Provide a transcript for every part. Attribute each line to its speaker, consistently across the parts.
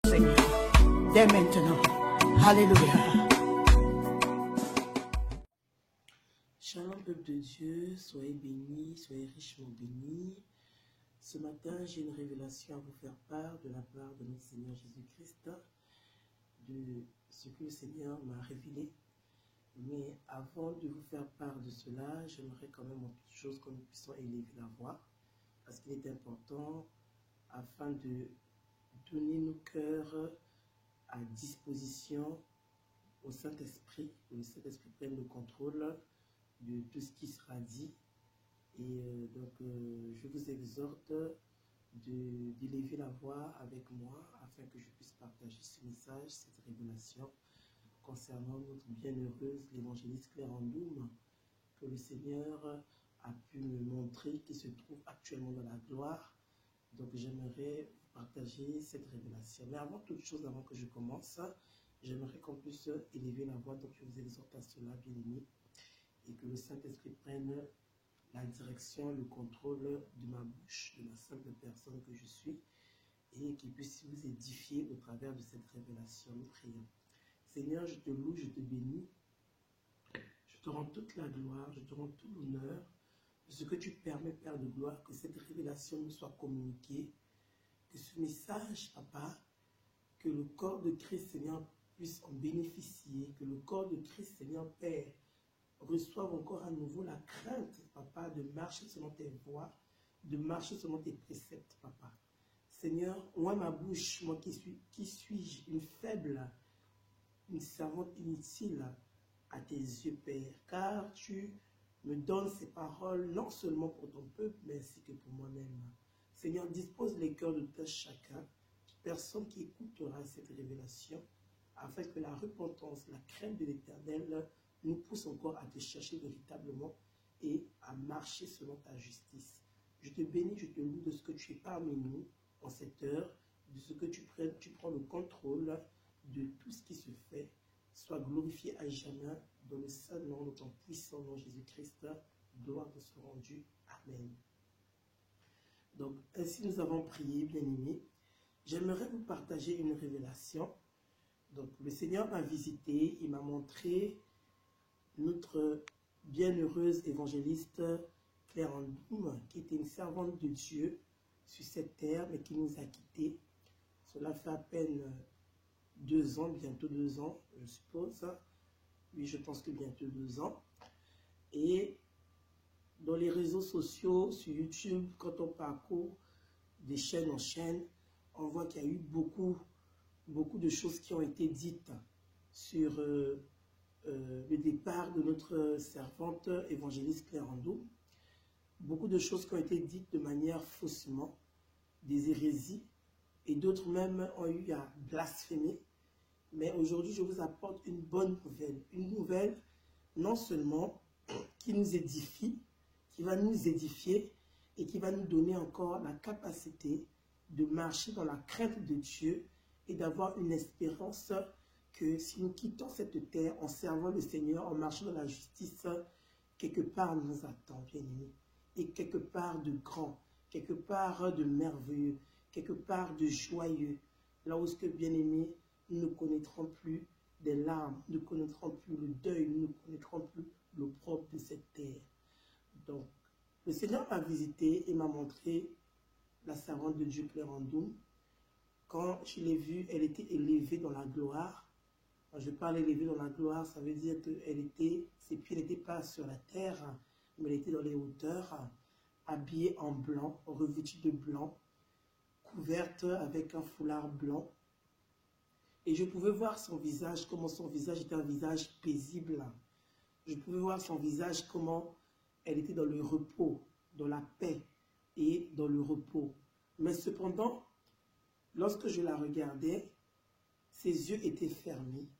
Speaker 1: Seigneur, dès maintenant. Alléluia.
Speaker 2: Shalom peuple de Dieu, soyez bénis, soyez richement bénis. Ce matin, j'ai une révélation à vous faire part de la part de notre Seigneur Jésus-Christ, de ce que le Seigneur m'a révélé. Mais avant de vous faire part de cela, j'aimerais quand même en toute chose que nous puissions élever la voix, parce qu'il est important afin de donner nos cœurs à disposition au Saint-Esprit, que le Saint-Esprit prenne le contrôle de tout ce qui sera dit. Et je vous exhorte d'élever la voix avec moi afin que je puisse partager ce message, cette révélation concernant notre bienheureuse, l'évangéliste Claire Andoum, que le Seigneur a pu me montrer, qui se trouve actuellement dans la gloire. Donc j'aimerais partager cette révélation. Mais avant toute chose, avant que je commence, j'aimerais qu'on puisse élever la voix. Donc je vous exhorte à cela, bien aimé, et que le Saint-Esprit prenne la direction, le contrôle de ma bouche, de la simple personne que je suis, et qu'il puisse vous édifier au travers de cette révélation. Nous prions. Seigneur, je te loue, je te bénis, je te rends toute la gloire, je te rends tout l'honneur de ce que tu permets, Père de gloire, que cette révélation nous soit communiquée, que ce message, Papa, que le corps de Christ, Seigneur, puisse en bénéficier, que le corps de Christ, Seigneur, Père, reçoive encore à nouveau la crainte, Papa, de marcher selon tes voies, de marcher selon tes préceptes, Papa. Seigneur, moi, ma bouche, moi qui suis-je, une faible, une servante inutile à tes yeux, Père, car tu me donnes ces paroles, non seulement pour ton peuple, mais ainsi que pour moi-même. Seigneur, dispose les cœurs de tout chacun, personne qui écoutera cette révélation, afin que la repentance, la crainte de l'Éternel nous pousse encore à te chercher véritablement et à marcher selon ta justice. Je te bénis, je te loue de ce que tu es parmi nous en cette heure, de ce que tu prends le contrôle de tout ce qui se fait. Sois glorifié à jamais dans le saint nom de ton puissant nom Jésus-Christ. Gloire te soit rendue. Amen. Donc, ainsi nous avons prié, bien-aimés. J'aimerais vous partager une révélation. Donc, le Seigneur m'a visité, il m'a montré notre bienheureuse évangéliste Claire Andoum, qui était une servante de Dieu sur cette terre, mais qui nous a quittés. Cela fait à peine 2 ans, bientôt 2 ans, je suppose. Oui, je pense que bientôt 2 ans. Et dans les réseaux sociaux, sur YouTube, quand on parcourt des chaînes en chaîne, on voit qu'il y a eu beaucoup de choses qui ont été dites sur le départ de notre servante évangéliste Claire Andoum. Beaucoup de choses qui ont été dites de manière faussement, des hérésies, et d'autres même ont eu à blasphémer. Mais aujourd'hui, je vous apporte une bonne nouvelle. Une nouvelle non seulement qui nous édifie, qui va nous édifier et qui va nous donner encore la capacité de marcher dans la crainte de Dieu et d'avoir une espérance que si nous quittons cette terre en servant le Seigneur, en marchant dans la justice, quelque part nous attend, bien-aimés. Et quelque part de grand, quelque part de merveilleux, quelque part de joyeux. Là où ce que, bien-aimés, nous ne connaîtrons plus des larmes, nous ne connaîtrons plus le deuil, nous ne connaîtrons plus l'opprobre de cette terre. Donc, le Seigneur m'a visité et m'a montré la servante de Dieu Claire Andoum. Quand je l'ai vue, elle était élevée dans la gloire. Quand je parle élevée dans la gloire, ça veut dire que ses pieds n'étaient pas sur la terre, mais elle était dans les hauteurs, habillée en blanc, revêtue de blanc, couverte avec un foulard blanc. Et je pouvais voir son visage, comment son visage était un visage paisible. Je pouvais voir son visage, comment elle était dans le repos, dans la paix et dans le repos. Mais cependant, lorsque je la regardais, ses yeux étaient fermés.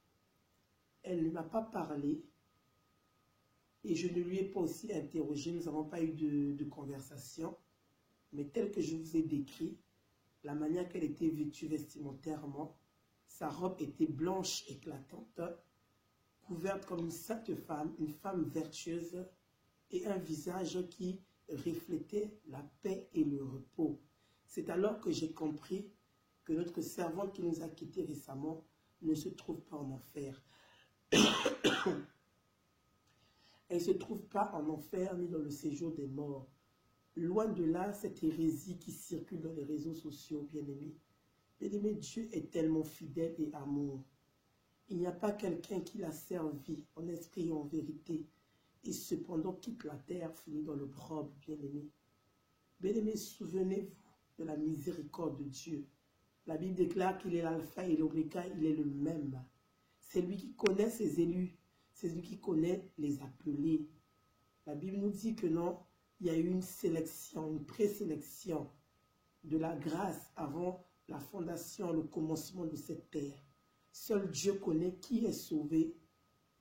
Speaker 2: Elle ne m'a pas parlé et je ne lui ai pas aussi interrogé. Nous n'avons pas eu de conversation. Mais tel que je vous ai décrit, la manière qu'elle était vêtue vestimentairement, sa robe était blanche éclatante, couverte comme une sainte femme, une femme vertueuse, et un visage qui reflétait la paix et le repos. C'est alors que j'ai compris que notre servante qui nous a quittés récemment ne se trouve pas en enfer. Elle ne se trouve pas en enfer ni dans le séjour des morts. Loin de là, cette hérésie qui circule dans les réseaux sociaux, bien-aimés. Bien-aimé, Dieu est tellement fidèle et amour. Il n'y a pas quelqu'un qui l'a servi en esprit et en vérité, et cependant quitte la terre, finit dans l'opprobre, bien-aimé. Bien-aimé, souvenez-vous de la miséricorde de Dieu. La Bible déclare qu'il est l'alpha et l'oméga, il est le même. C'est lui qui connaît ses élus, c'est lui qui connaît les appelés. La Bible nous dit que non, il y a eu une sélection, une présélection de la grâce avant la fondation, le commencement de cette terre. Seul Dieu connaît qui est sauvé,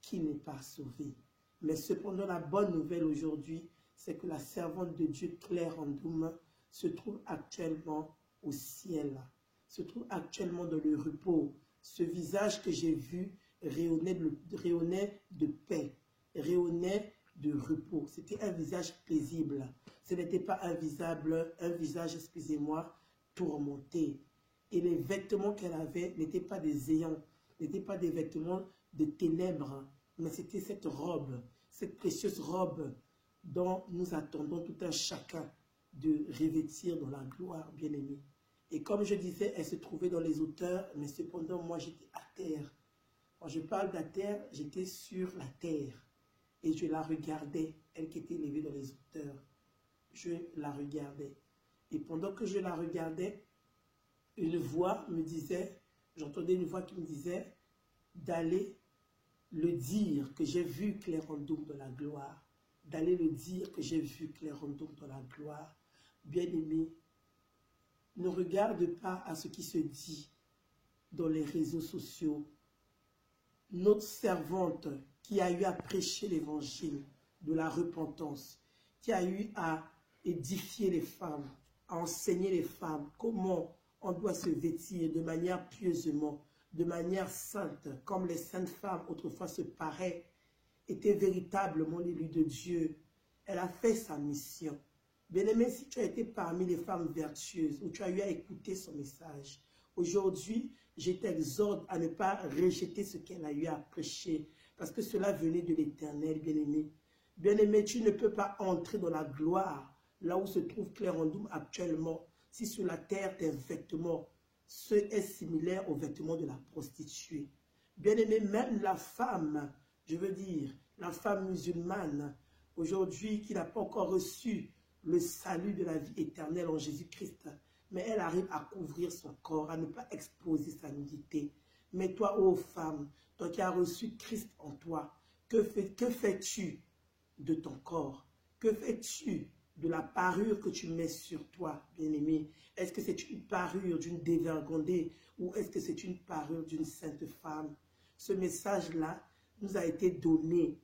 Speaker 2: qui n'est pas sauvé. Mais cependant, la bonne nouvelle aujourd'hui, c'est que la servante de Dieu, Claire Andoum, se trouve actuellement au ciel, se trouve actuellement dans le repos. Ce visage que j'ai vu rayonnait de paix, rayonnait de repos. C'était un visage paisible. Ce n'était pas un visage, excusez-moi, tourmenté. Et les vêtements qu'elle avait n'étaient pas des ayants, n'étaient pas des vêtements de ténèbres, mais c'était cette robe, cette précieuse robe dont nous attendons tout un chacun de revêtir dans la gloire, bien-aimé. Et comme je disais, elle se trouvait dans les hauteurs, mais cependant, moi, j'étais à terre. Quand je parle de terre, j'étais sur la terre. Et je la regardais, elle qui était élevée dans les hauteurs. Je la regardais. Et pendant que je la regardais, une voix me disait, j'entendais une voix qui me disait d'aller le dire que j'ai vu Claire Andoum dans la gloire. D'aller le dire que j'ai vu Claire Andoum dans la gloire. Bien-aimé, ne regarde pas à ce qui se dit dans les réseaux sociaux. Notre servante qui a eu à prêcher l'évangile de la repentance, qui a eu à édifier les femmes, à enseigner les femmes comment on doit se vêtir de manière pieusement, de manière sainte, comme les saintes femmes autrefois se paraient, était véritablement l'élu de Dieu. Elle a fait sa mission. Bien-aimé, si tu as été parmi les femmes vertueuses, où tu as eu à écouter son message, aujourd'hui, je t'exhorte à ne pas rejeter ce qu'elle a eu à prêcher, parce que cela venait de l'Éternel, bien-aimé. Bien-aimé, tu ne peux pas entrer dans la gloire, là où se trouve Claire Andoum actuellement, si sur la terre tes vêtements est similaire aux vêtements de la prostituée. Bien-aimé, même la femme, je veux dire, la femme musulmane, aujourd'hui, qui n'a pas encore reçu le salut de la vie éternelle en Jésus-Christ, mais elle arrive à couvrir son corps, à ne pas exposer sa nudité. Mais toi, ô femme, toi qui as reçu Christ en toi, que fais-tu de ton corps? Que fais-tu de la parure que tu mets sur toi, bien-aimé? Est-ce que c'est une parure d'une dévergondée ou est-ce que c'est une parure d'une sainte femme? Ce message-là nous a été donné,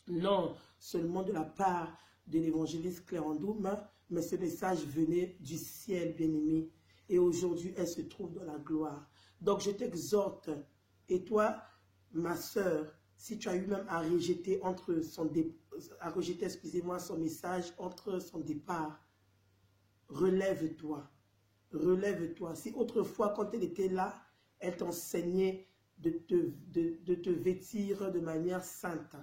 Speaker 2: non seulement de la part de l'évangéliste Claire Andoum, mais ce message venait du ciel, bien-aimé. Et aujourd'hui, elle se trouve dans la gloire. Donc, je t'exhorte, et toi, ma sœur, si tu as eu même à rejeter, excusez-moi, son message entre son départ, relève-toi. Relève-toi. Si autrefois, quand elle était là, elle t'enseignait de te vêtir de manière sainte,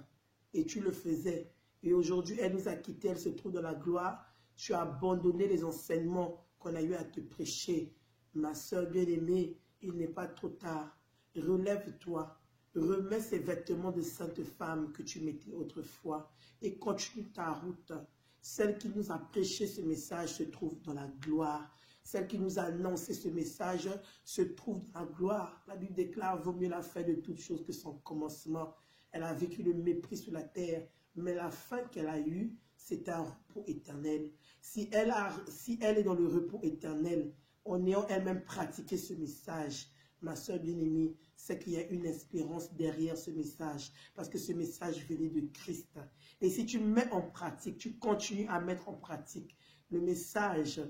Speaker 2: et tu le faisais, et aujourd'hui, elle nous a quittés, elle se trouve dans la gloire, tu as abandonné les enseignements qu'on a eu à te prêcher. Ma soeur bien-aimée, il n'est pas trop tard. Relève-toi, remets ces vêtements de sainte femme que tu mettais autrefois et continue ta route. Celle qui nous a prêché ce message se trouve dans la gloire. Celle qui nous a annoncé ce message se trouve dans la gloire. La Bible déclare, vaut mieux la fin de toutes choses que son commencement. Elle a vécu le mépris sur la terre, mais la fin qu'elle a eue, c'est un repos éternel. Si elle est dans le repos éternel, en ayant elle-même pratiqué ce message, ma soeur bien-aimée, c'est qu'il y a une espérance derrière ce message, parce que ce message venait de Christ. Et si tu mets en pratique, tu continues à mettre en pratique le message,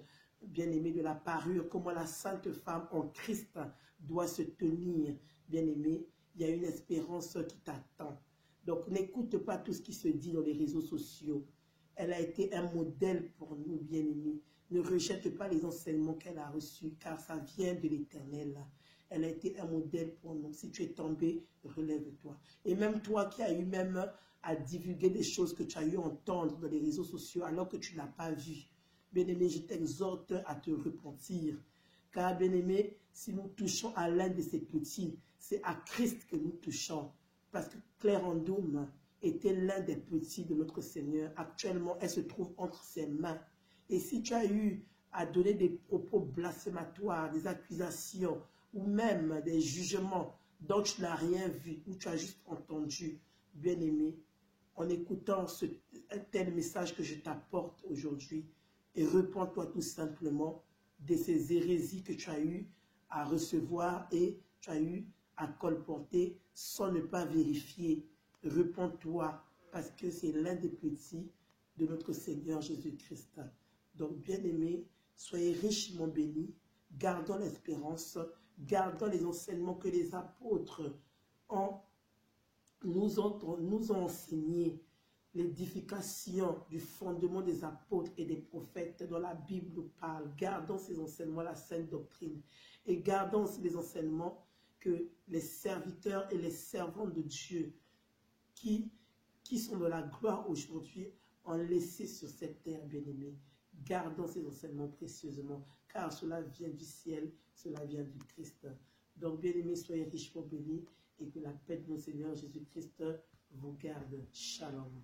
Speaker 2: bien-aimé, de la parure, comment la sainte femme en Christ doit se tenir, bien-aimé, il y a une espérance qui t'attend. Donc, n'écoute pas tout ce qui se dit dans les réseaux sociaux. Elle a été un modèle pour nous, bien-aimés. Ne rejette pas les enseignements qu'elle a reçus, car ça vient de l'Éternel. Elle a été un modèle pour nous. Si tu es tombé, relève-toi. Et même toi qui as eu même à divulguer des choses que tu as eu à entendre dans les réseaux sociaux alors que tu n'as pas vu. Bien-aimé, je t'exhorte à te repentir. Car, bien-aimé, si nous touchons à l'un de ces petits, c'est à Christ que nous touchons. Parce que Claire Andoum était l'un des petits de notre Seigneur. Actuellement, elle se trouve entre ses mains. Et si tu as eu à donner des propos blasphématoires, des accusations, ou même des jugements dont tu n'as rien vu, ou tu as juste entendu, bien-aimé, en écoutant un tel message que je t'apporte aujourd'hui, et repens-toi tout simplement de ces hérésies que tu as eu à recevoir et tu as eu à colporter sans ne pas vérifier. Repens-toi parce que c'est l'un des petits de notre Seigneur Jésus-Christ. Donc, bien-aimés, soyez richement bénis, gardons l'espérance, gardons les enseignements que les apôtres nous ont enseignés, l'édification du fondement des apôtres et des prophètes dont la Bible nous parle. Gardons ces enseignements, la sainte doctrine, et gardons aussi les enseignements que les serviteurs et les servantes de Dieu qui sont de la gloire aujourd'hui ont laissé sur cette terre, bien-aimée. Gardons ces enseignements précieusement, car cela vient du ciel, cela vient du Christ. Donc, bien-aimés, soyez richement bénis et que la paix de notre Seigneur Jésus-Christ vous garde. Shalom.